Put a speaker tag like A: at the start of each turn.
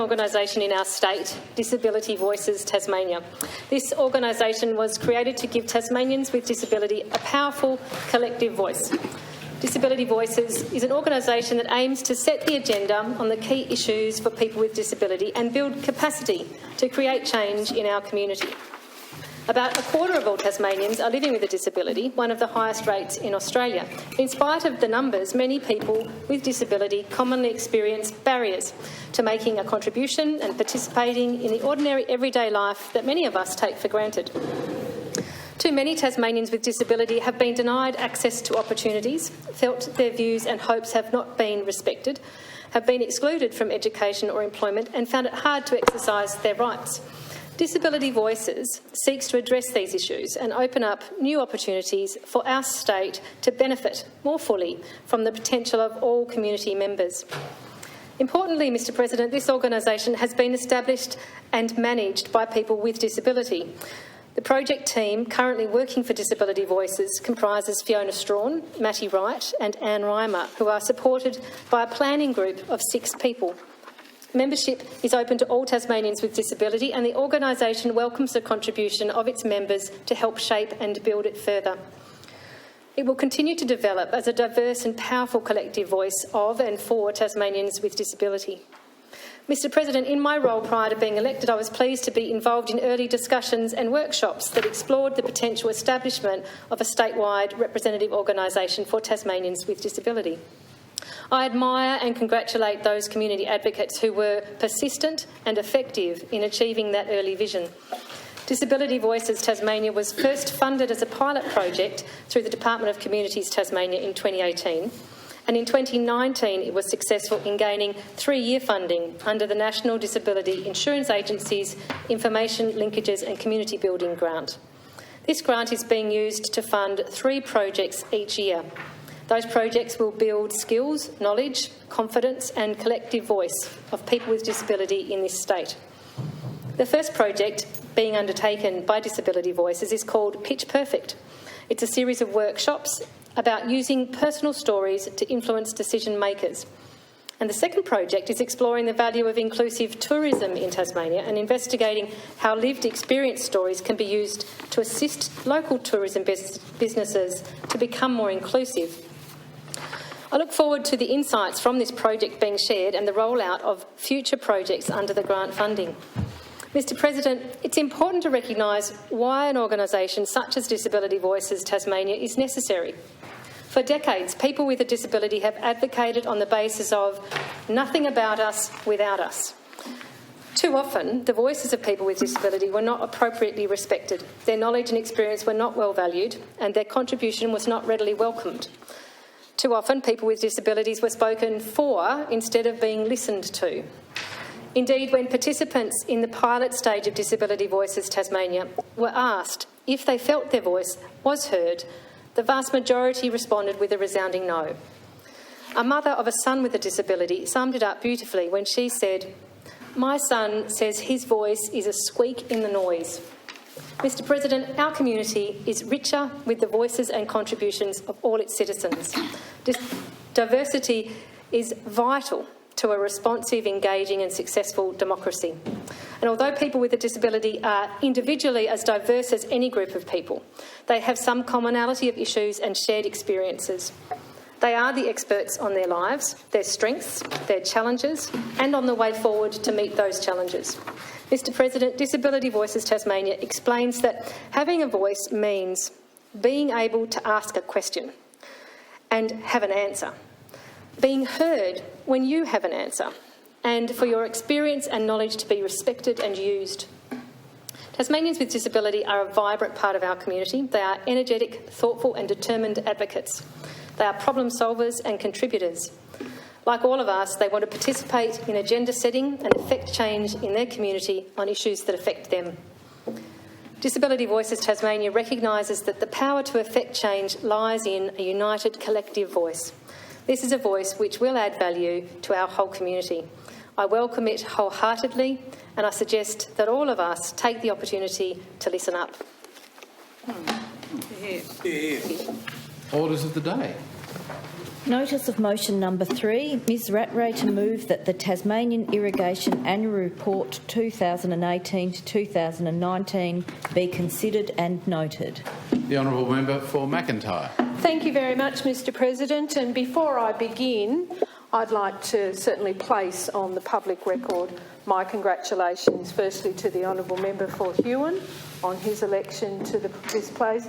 A: organisation in our state, Disability Voices Tasmania. This organisation was created to give Tasmanians with disability a powerful collective voice. Disability Voices is an organisation that aims to set the agenda on the key issues for people with disability and build capacity to create change in our community. About a quarter of all Tasmanians are living with a disability, one of the highest rates in Australia. In spite of the numbers, many people with disability commonly experience barriers to making a contribution and participating in the ordinary everyday life that many of us take for granted. Too many Tasmanians with disability have been denied access to opportunities, felt their views and hopes have not been respected, have been excluded from education or employment and found it hard to exercise their rights. Disability Voices seeks to address these issues and open up new opportunities for our state to benefit more fully from the potential of all community members. Importantly, Mr President, this organisation has been established and managed by people with disability. The project team currently working for Disability Voices comprises Fiona Strawn, Matty Wright and Anne Reimer, who are supported by a planning group of 6 people. Membership is open to all Tasmanians with disability and the organisation welcomes the contribution of its members to help shape and build it further. It will continue to develop as a diverse and powerful collective voice of and for Tasmanians with disability. Mr President, in my role prior to being elected, I was pleased to be involved in early discussions and workshops that explored the potential establishment of a statewide representative organisation for Tasmanians with disability. I admire and congratulate those community advocates who were persistent and effective in achieving that early vision. Disability Voices Tasmania was first funded as a pilot project through the Department of Communities Tasmania in 2018, and in 2019 it was successful in gaining 3-year funding under the National Disability Insurance Agency's Information Linkages and Community Building Grant. This grant is being used to fund 3 projects each year. Those projects will build skills, knowledge, confidence and collective voice of people with disability in this state. The first project being undertaken by Disability Voices is called Pitch Perfect. It's a series of workshops about using personal stories to influence decision makers. And the second project is exploring the value of inclusive tourism in Tasmania and investigating how lived experience stories can be used to assist local tourism businesses to become more inclusive. I look forward to the insights from this project being shared and the rollout of future projects under the grant funding. Mr President, it's important to recognise why an organisation such as Disability Voices Tasmania is necessary. For decades, people with a disability have advocated on the basis of nothing about us without us. Too often, the voices of people with disability were not appropriately respected, their knowledge and experience were not well valued, and their contribution was not readily welcomed. Too often, people with disabilities were spoken for instead of being listened to. Indeed, when participants in the pilot stage of Disability Voices Tasmania were asked if they felt their voice was heard, the vast majority responded with a resounding no. A mother of a son with a disability summed it up beautifully when she said, "My son says his voice is a squeak in the noise." Mr President, our community is richer with the voices and contributions of all its citizens. Diversity is vital to a responsive, engaging and successful democracy. And although people with a disability are individually as diverse as any group of people, they have some commonality of issues and shared experiences. They are the experts on their lives, their strengths, their challenges and on the way forward to meet those challenges. Mr President, Disability Voices Tasmania explains that having a voice means being able to ask a question and have an answer, being heard when you have an answer, and for your experience and knowledge to be respected and used. Tasmanians with disability are a vibrant part of our community. They are energetic, thoughtful and determined advocates. They are problem solvers and contributors. Like all of us, they want to participate in agenda setting and effect change in their community on issues that affect them. Disability Voices Tasmania recognises that the power to effect change lies in a united collective voice. This is a voice which will add value to our whole community. I welcome it wholeheartedly and I suggest that all of us take the opportunity to listen up.
B: Orders of the day. Notice of motion number 3. Ms Rattray to move that the Tasmanian Irrigation Annual Report 2018 to 2019 be considered and noted.
C: The Honourable Member for McIntyre.
D: Thank you very much, Mr President. And before I begin, I'd like to certainly place on the public record my congratulations firstly to the Honourable Member for Huon on his election to this place,